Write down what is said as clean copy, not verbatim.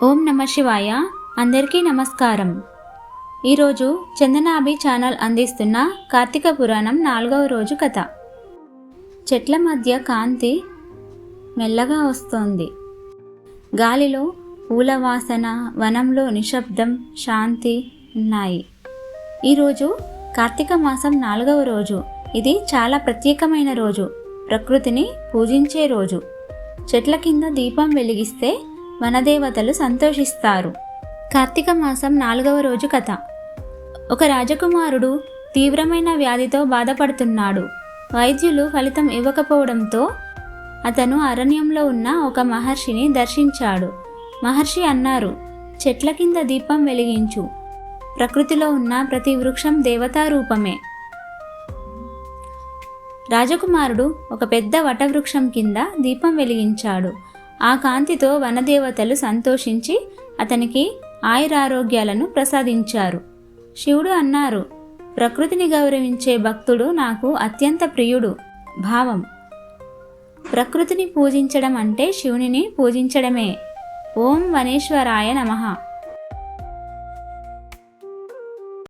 ఓం నమ శివాయ. అందరికీ నమస్కారం. ఈరోజు చందనాభి ఛానల్ అందిస్తున్న కార్తీక పురాణం 4వ రోజు కథ. చెట్ల మధ్య కాంతి మెల్లగా వస్తోంది. గాలిలో పూల వాసన, వనంలో నిశ్శబ్దం, శాంతి ఉన్నాయి. ఈరోజు కార్తీక మాసం 4వ రోజు. ఇది చాలా ప్రత్యేకమైన రోజు. ప్రకృతిని పూజించే రోజు. చెట్ల కింద దీపం వెలిగిస్తే వనదేవతలు సంతోషిస్తారు. కార్తీక మాసం 4వ రోజు కథ. ఒక రాజకుమారుడు తీవ్రమైన వ్యాధితో బాధపడుతున్నాడు. వైద్యులు ఫలితం ఇవ్వకపోవడంతో అతను అరణ్యంలో ఉన్న ఒక మహర్షిని దర్శించాడు. మహర్షి అన్నారు, చెట్ల కింద దీపం వెలిగించు. ప్రకృతిలో ఉన్న ప్రతి వృక్షం దేవతా రూపమే. రాజకుమారుడు ఒక పెద్ద వటవృక్షం కింద దీపం వెలిగించాడు. ఆ కాంతితో వనదేవతలు సంతోషించి అతనికి ఆయురారోగ్యాలను ప్రసాదించారు. శివుడు అన్నారు, ప్రకృతిని గౌరవించే భక్తుడు నాకు అత్యంత ప్రియుడు. భావం: ప్రకృతిని పూజించడం అంటే శివునిని పూజించడమే. ఓం వనేశ్వరాయ నమః.